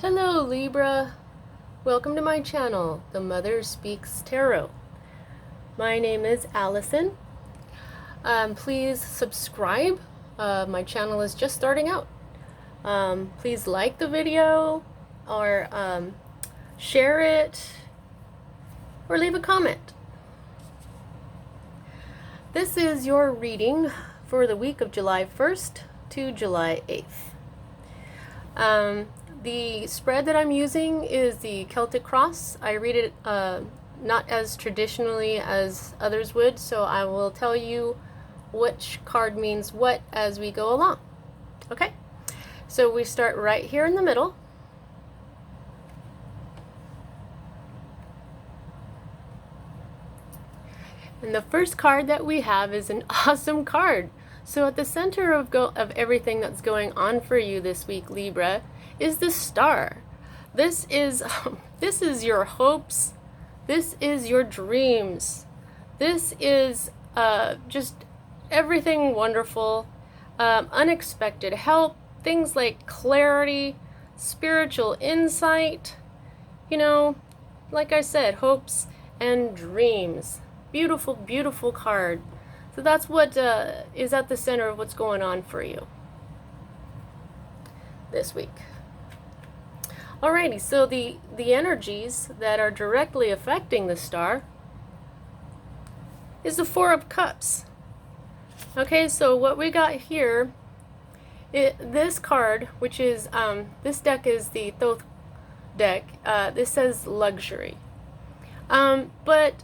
Hello Libra, welcome to my channel, The Mother Speaks Tarot. My name is Allison. Please subscribe. My channel is just starting out. Please like the video or share it or leave a comment. This is your reading for the week of July 1st to July 8th. The spread that I'm using is the Celtic Cross. I read it not as traditionally as others would, so I will tell you which card means what as we go along. Okay, so we start right here in the middle. And the first card that we have is an awesome card. So at the center of everything that's going on for you this week, Libra, is the Star. This is your hopes. This is your dreams. This is just everything wonderful, unexpected help, things like clarity, spiritual insight, like I said, hopes and dreams. Beautiful, beautiful card. So that's what is at the center of what's going on for you this week. Alrighty, so the energies that are directly affecting the Star is the Four of Cups. Okay, so what we got here, this card, which is, this deck is the Thoth deck, this says luxury. But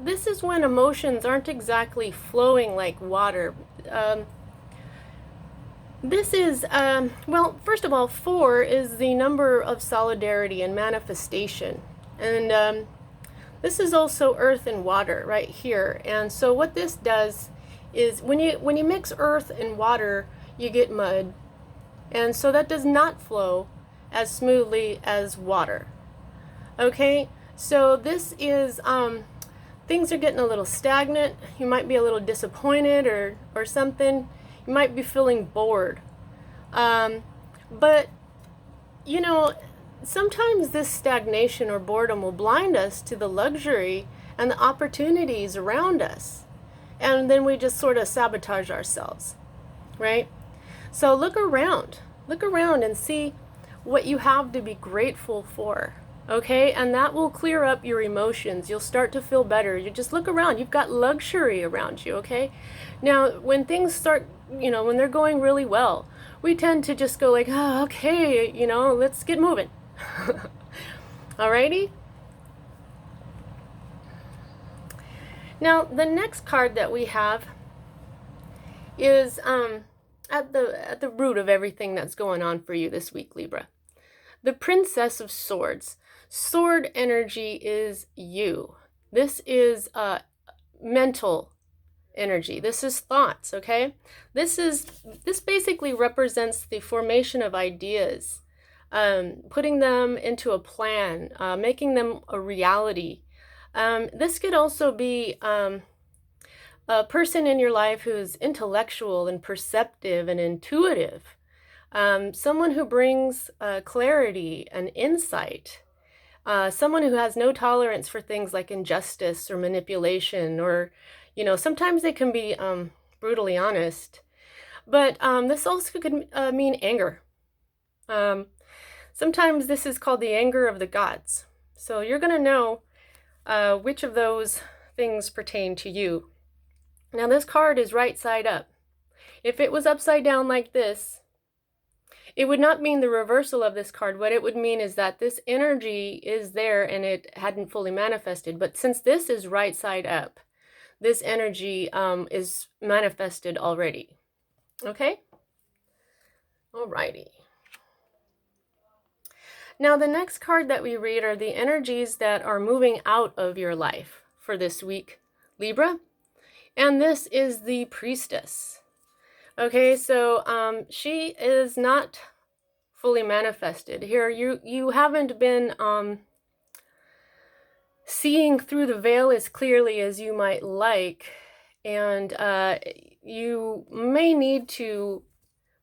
this is when emotions aren't exactly flowing like water. This is, well, first of all, 4 is the number of solidarity and manifestation. And this is also earth and water right here. And so what this does is when you mix earth and water, you get mud. And so that does not flow as smoothly as water. Okay, so this is, things are getting a little stagnant. You might be a little disappointed or something. You might be feeling bored. But, sometimes this stagnation or boredom will blind us to the luxury and the opportunities around us. And then we just sort of sabotage ourselves, right? So look around and see what you have to be grateful for. Okay, and that will clear up your emotions. You'll start to feel better. You just look around. You've got luxury around you, okay? Now, when things start, when they're going really well, we tend to just go like, oh, okay, let's get moving. Alrighty? Now, the next card that we have is at the root of everything that's going on for you this week, Libra. The Princess of Swords. Sword energy is you. This is mental energy. This is thoughts, okay? This basically represents the formation of ideas, putting them into a plan, making them a reality. This could also be a person in your life who's intellectual and perceptive and intuitive. Someone who brings clarity and insight. Someone who has no tolerance for things like injustice or manipulation, or, sometimes they can be brutally honest. But this also could mean anger. Sometimes this is called the anger of the gods. So you're going to know which of those things pertain to you. Now this card is right side up. If it was upside down like this, it would not mean the reversal of this card. What it would mean is that this energy is there and it hadn't fully manifested. But since this is right side up, this energy is manifested already. Okay? Alrighty. Now the next card that we read are the energies that are moving out of your life for this week, Libra. And this is the Priestess. Okay, so she is not fully manifested. Here, you haven't been seeing through the veil as clearly as you might like, and you may need to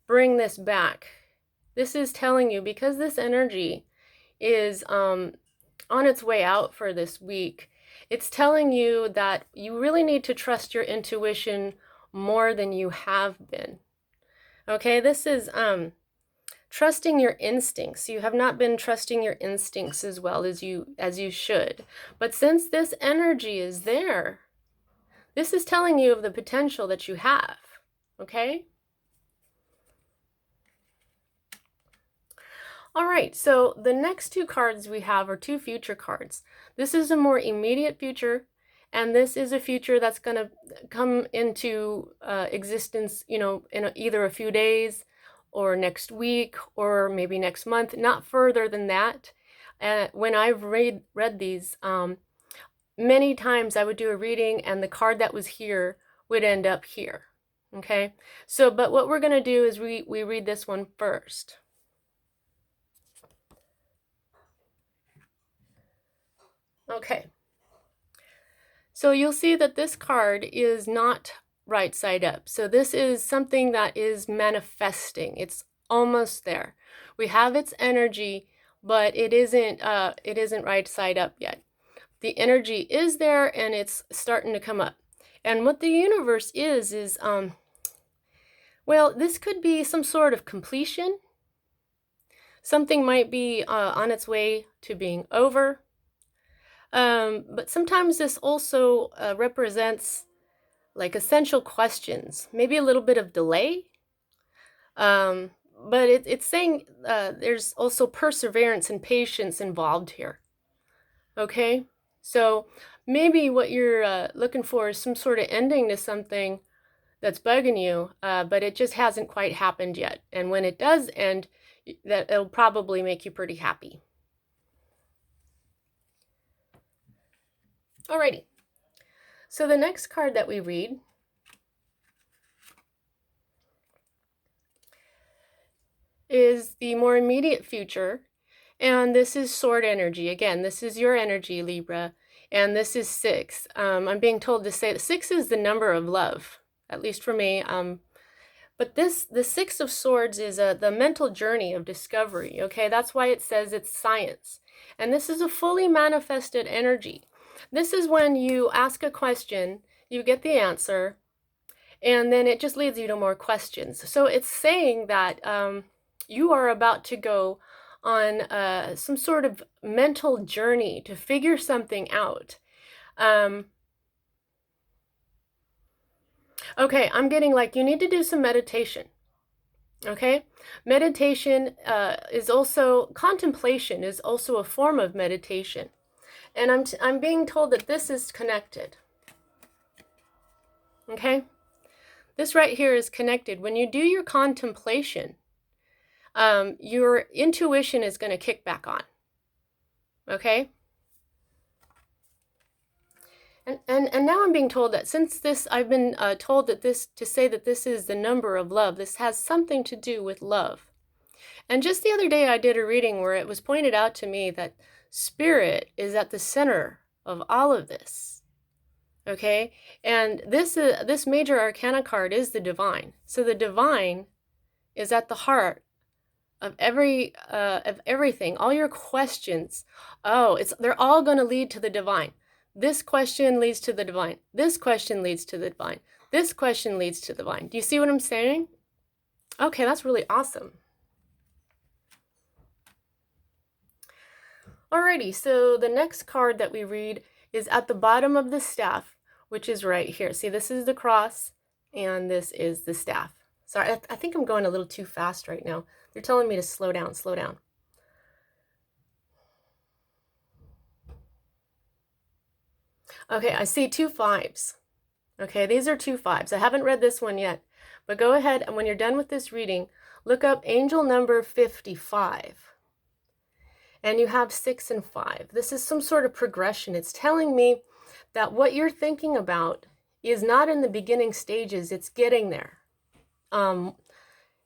bring this back This is telling you, because this energy is on its way out for this week, it's telling you that you really need to trust your intuition more than you have been. Okay, this is trusting your instincts. You have not been trusting your instincts as well as you should. But since this energy is there, this is telling you of the potential that you have. Okay? All right, so the next two cards we have are two future cards. This is a more immediate future, and this is a future that's going to come into existence, in either a few days or next week or maybe next month, not further than that. When I've read these, many times I would do a reading and the card that was here would end up here. Okay, so but what we're going to do is we read this one first. Okay, so you'll see that this card is not right side up. So this is something that is manifesting. It's almost there. We have its energy, but it isn't right side up yet. The energy is there and it's starting to come up. And what the universe is well, this could be some sort of completion. Something might be on its way to being over. But sometimes this also represents like essential questions, maybe a little bit of delay. But it's saying there's also perseverance and patience involved here. Okay, so maybe what you're looking for is some sort of ending to something that's bugging you, but it just hasn't quite happened yet. And when it does end, it'll probably make you pretty happy. Alrighty, so the next card that we read is the more immediate future, and this is sword energy. Again, this is your energy, Libra, and this is 6. I'm being told to say that 6 is the number of love, at least for me. But the 6 of Swords is the mental journey of discovery. Okay, that's why it says it's science, and this is a fully manifested energy. This is when you ask a question, you get the answer, and then it just leads you to more questions. So it's saying that you are about to go on some sort of mental journey to figure something out. Okay, I'm getting like you need to do some meditation. Okay, meditation is also, contemplation is also a form of meditation. And I'm being told that this is connected. Okay? This right here is connected. When you do your contemplation, your intuition is going to kick back on. Okay? And now I'm being told that since this, I've been told that to say that this is the number of love, this has something to do with love. And just the other day I did a reading where it was pointed out to me that Spirit is at the center of all of this. Okay? And this major arcana card is the divine. So the divine is at the heart of everything. All your questions, they're all going to lead to the divine. This question leads to the divine. This question leads to the divine. This question leads to the divine. Do you see what I'm saying? Okay, that's really awesome. Alrighty, so the next card that we read is at the bottom of the staff, which is right here. See, this is the cross, and this is the staff. Sorry, I think I'm going a little too fast right now. They're telling me to slow down, slow down. Okay, I see 2 5s. Okay, these are 2 5s. I haven't read this one yet, but go ahead, and when you're done with this reading, look up angel number 55. And you have 6 and 5. This is some sort of progression. It's telling me that what you're thinking about is not in the beginning stages, it's getting there.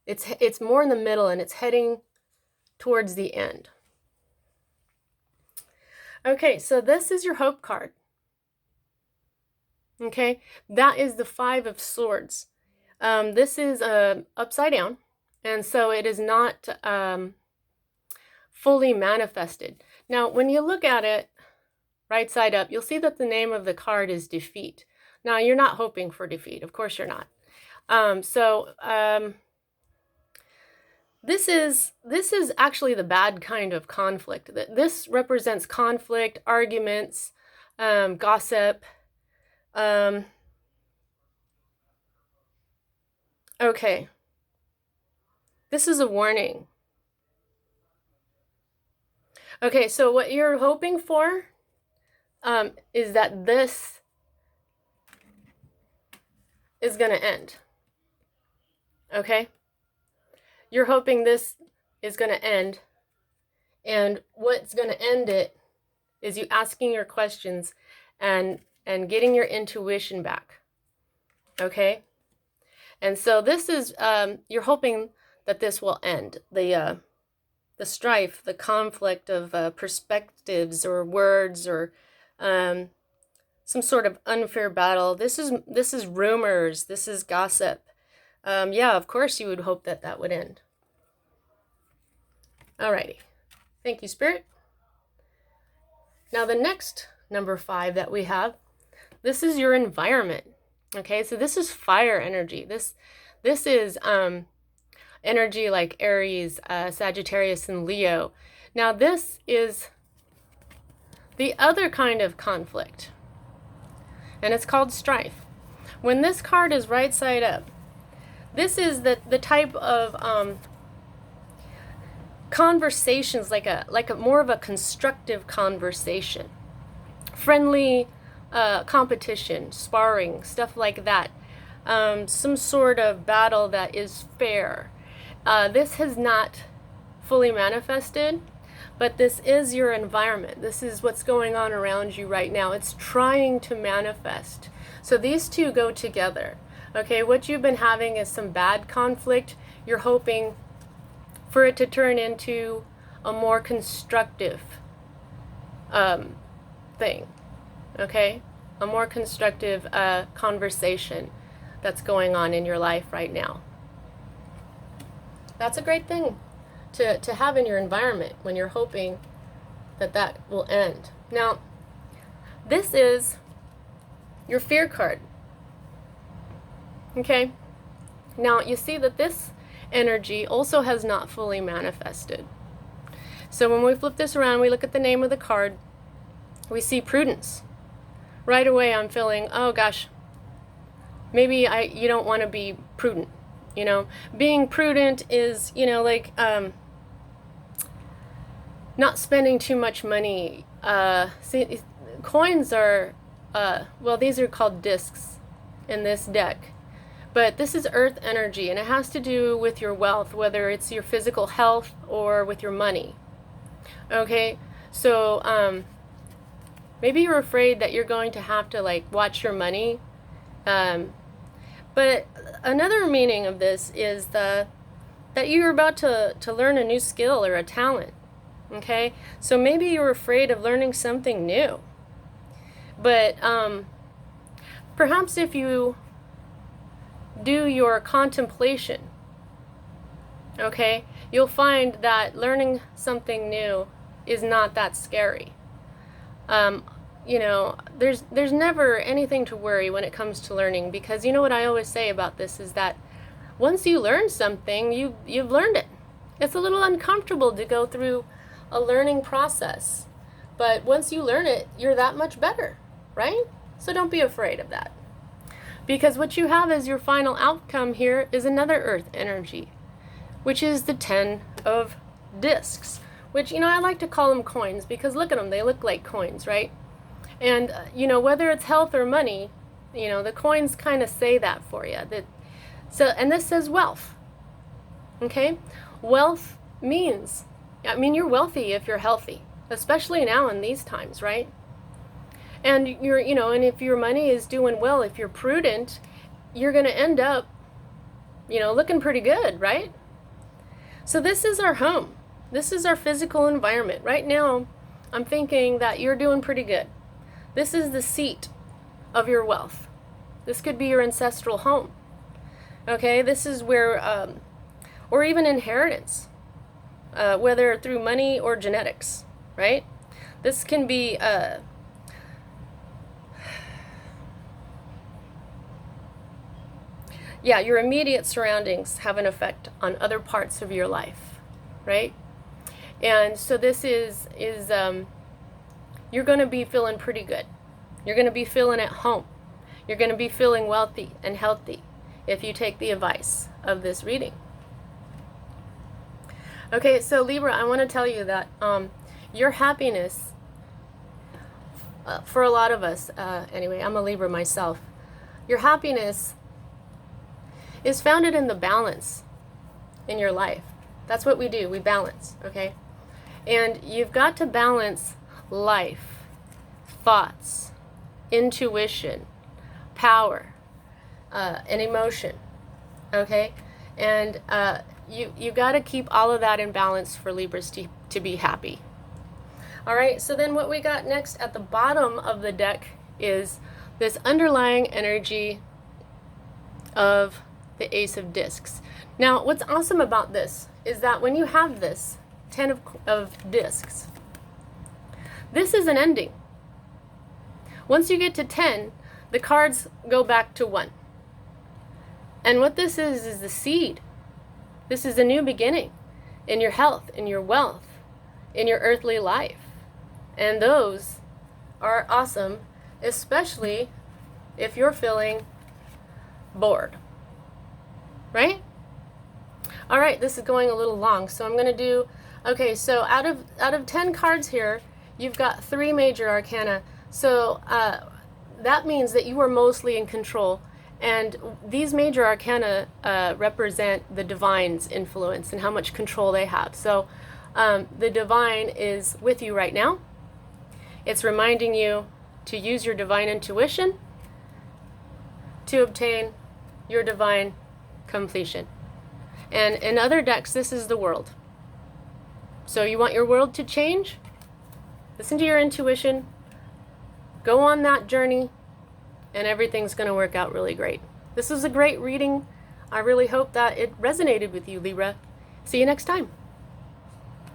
It's more in the middle, and it's heading towards the end. Okay, so this is your hope card. Okay, that is the 5 of Swords. This is upside down, And so it is not fully manifested. Now, when you look at it right side up, you'll see that the name of the card is defeat. Now, you're not hoping for defeat. Of course you're not. This is actually the bad kind of conflict. This represents conflict, arguments, gossip. Okay. This is a warning. Okay, so what you're hoping for is that this is going to end. Okay? You're hoping this is going to end, and what's going to end it is you asking your questions and getting your intuition back. Okay? And so this is, you're hoping that this will end. The strife, the conflict of perspectives or words or some sort of unfair battle. This is rumors. This is gossip. Yeah, of course you would hope that that would end. Alrighty. Thank you, Spirit. Now the next number 5 that we have, this is your environment. Okay, so this is fire energy. This is energy like Aries, Sagittarius, and Leo. Now this is the other kind of conflict, and it's called strife. When this card is right side up, this is the type of conversations, like a more of a constructive conversation, friendly competition, sparring, stuff like that. Some sort of battle that is fair. This has not fully manifested, but this is your environment. This is what's going on around you right now. It's trying to manifest. So these two go together. Okay, what you've been having is some bad conflict. You're hoping for it to turn into a more constructive thing. Okay, a more constructive conversation that's going on in your life right now. That's a great thing to have in your environment when you're hoping that that will end. Now, this is your fear card. Okay? Now, you see that this energy also has not fully manifested. So when we flip this around, we look at the name of the card, we see prudence. Right away, I'm feeling, oh gosh, maybe you don't want to be prudent. You know, being prudent is, like not spending too much money. See, coins are, well, these are called discs in this deck. But this is earth energy, and it has to do with your wealth, whether it's your physical health or with your money. Okay, so maybe you're afraid that you're going to have to watch your money. But another meaning of this is that you're about to learn a new skill or a talent. Okay, so maybe you're afraid of learning something new. But perhaps if you do your contemplation, okay, you'll find that learning something new is not that scary. There's never anything to worry when it comes to learning, because you know what I always say about this is that once you learn something, you've learned it. It's a little uncomfortable to go through a learning process, but once you learn it, you're that much better, right? So don't be afraid of that. Because what you have as your final outcome here is another earth energy, which is the 10 of discs, which, I like to call them coins, because look at them, they look like coins, right? And, whether it's health or money, the coins kind of say that for you. And this says wealth, okay? Wealth means, you're wealthy if you're healthy, especially now in these times, right? And and if your money is doing well, if you're prudent, you're going to end up, looking pretty good, right? So this is our home. This is our physical environment. Right now, I'm thinking that you're doing pretty good. This is the seat of your wealth. This could be your ancestral home. Okay, this is where or even inheritance, whether through money or genetics, right? This can be your immediate surroundings have an effect on other parts of your life, right? And so this is you're going to be feeling pretty good. You're going to be feeling at home. You're going to be feeling wealthy and healthy if you take the advice of this reading. Okay, so Libra, I want to tell you that your happiness, for a lot of us, anyway, I'm a Libra myself, your happiness is founded in the balance in your life. That's what we do, we balance, okay? And you've got to balance life, thoughts, intuition, power, and emotion, okay? And you got to keep all of that in balance for Libras to be happy. All right, so then what we got next at the bottom of the deck is this underlying energy of the Ace of Discs. Now, what's awesome about this is that when you have this 10 of discs, this is an ending. Once you get to 10, the cards go back to 1. And what this is the seed. This is a new beginning in your health, in your wealth, in your earthly life. And those are awesome, especially if you're feeling bored. Right? All right, this is going a little long, so I'm going to do, okay, so out of 10 cards here, you've got 3 major arcana. So that means that you are mostly in control. And these major arcana represent the divine's influence and how much control they have. So the divine is with you right now. It's reminding you to use your divine intuition to obtain your divine completion. And in other decks, this is the world. So you want your world to change? Listen to your intuition. Go on that journey, and everything's going to work out really great. This is a great reading. I really hope that it resonated with you, Libra. See you next time.